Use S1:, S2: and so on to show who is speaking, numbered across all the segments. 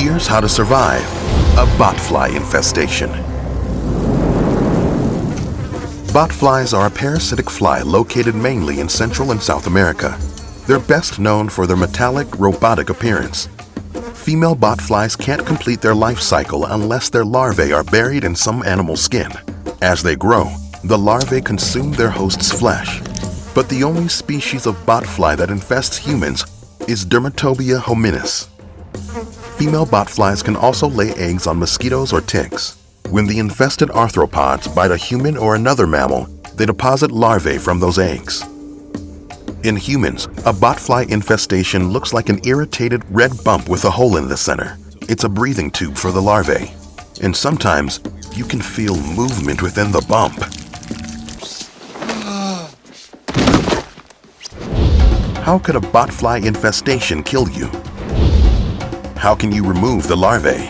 S1: Here's how to survive a botfly infestation. Botflies are a parasitic fly located mainly in Central and South America. They're best known for their metallic, robotic appearance. Female botflies can't complete their life cycle unless their larvae are buried in some animal's skin. As they grow, the larvae consume their host's flesh. But the only species of botfly that infests humans is Dermatobia hominis. Female botflies can also lay eggs on mosquitoes or ticks. When the infested arthropods bite a human or another mammal, they deposit larvae from those eggs. In humans, a botfly infestation looks like an irritated red bump with a hole in the center. It's a breathing tube for the larvae. And sometimes, you can feel movement within the bump. How could a botfly infestation kill you? How can you remove the larvae?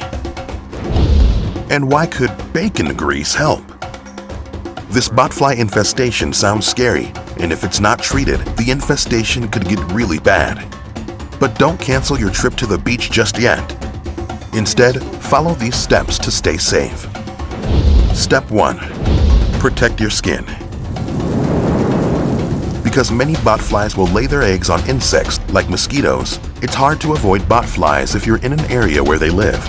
S1: And why could bacon grease help? This botfly infestation sounds scary, and if it's not treated, the infestation could get really bad. But don't cancel your trip to the beach just yet. Instead, follow these steps to stay safe. Step 1. Protect your skin. Because many botflies will lay their eggs on insects like mosquitoes, it's hard to avoid botflies if you're in an area where they live.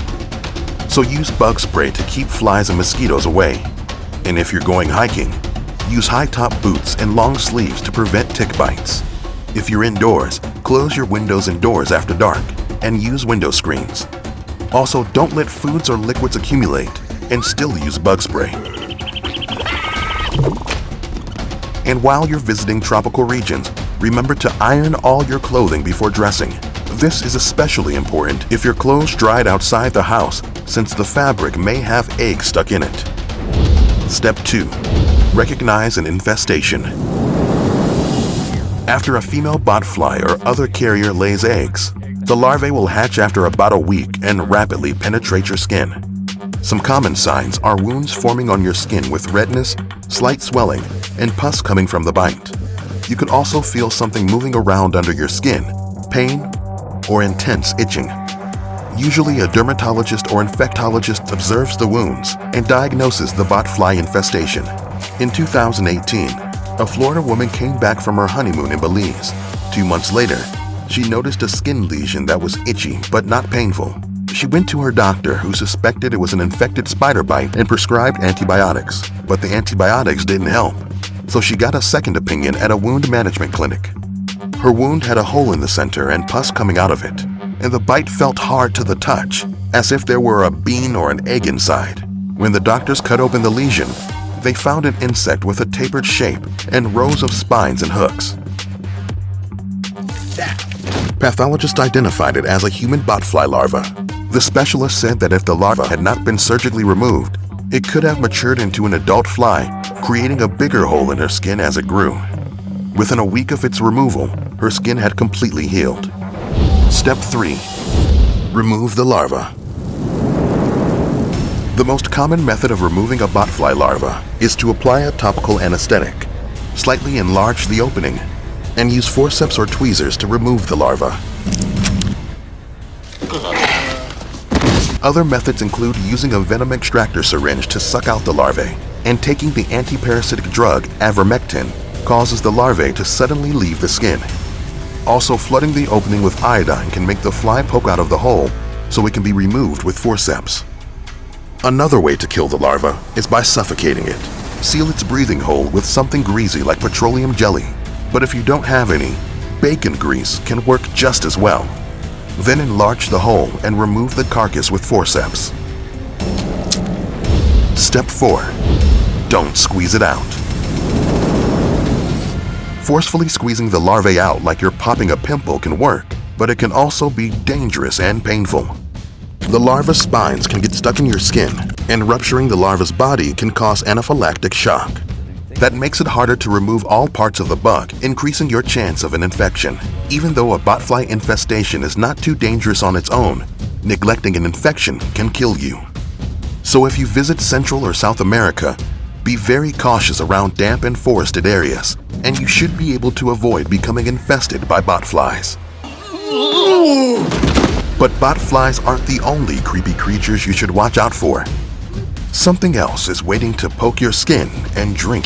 S1: So use bug spray to keep flies and mosquitoes away. And if you're going hiking, use high-top boots and long sleeves to prevent tick bites. If you're indoors, close your windows and doors after dark and use window screens. Also, don't let foods or liquids accumulate and still use bug spray. And while you're visiting tropical regions, remember to iron all your clothing before dressing. This is especially important if your clothes dried outside the house, since the fabric may have eggs stuck in it. Step 2. Recognize an infestation. After a female botfly or other carrier lays eggs, the larvae will hatch after about a week and rapidly penetrate your skin. Some common signs are wounds forming on your skin with redness, slight swelling, and pus coming from the bite. You could also feel something moving around under your skin, pain, or intense itching. Usually a dermatologist or infectologist observes the wounds and diagnoses the botfly infestation. In 2018, a Florida woman came back from her honeymoon in Belize. 2 months later, she noticed a skin lesion that was itchy but not painful. She went to her doctor, who suspected it was an infected spider bite and prescribed antibiotics, but the antibiotics didn't help. So she got a second opinion at a wound management clinic. Her wound had a hole in the center and pus coming out of it, and the bite felt hard to the touch, as if there were a bean or an egg inside. When the doctors cut open the lesion, they found an insect with a tapered shape and rows of spines and hooks. Pathologists identified it as a human botfly larva. The specialist said that if the larva had not been surgically removed, it could have matured into an adult fly, creating a bigger hole in her skin as it grew. Within a week of its removal, her skin had completely healed. Step 3. Remove the larva. The most common method of removing a botfly larva is to apply a topical anesthetic, slightly enlarge the opening, and use forceps or tweezers to remove the larva. Other methods include using a venom extractor syringe to suck out the larvae, and taking the antiparasitic drug avermectin causes the larvae to suddenly leave the skin. Also, flooding the opening with iodine can make the fly poke out of the hole, so it can be removed with forceps. Another way to kill the larva is by suffocating it. Seal its breathing hole with something greasy like petroleum jelly. But if you don't have any, bacon grease can work just as well. Then enlarge the hole and remove the carcass with forceps. Step 4. Don't squeeze it out. Forcefully squeezing the larvae out like you're popping a pimple can work, but it can also be dangerous and painful. The larva's spines can get stuck in your skin, and rupturing the larva's body can cause anaphylactic shock. That makes it harder to remove all parts of the bug, increasing your chance of an infection. Even though a botfly infestation is not too dangerous on its own, neglecting an infection can kill you. So if you visit Central or South America, be very cautious around damp and forested areas, and you should be able to avoid becoming infested by botflies. But But botflies aren't the only creepy creatures you should watch out for. Something else is waiting to poke your skin and drink your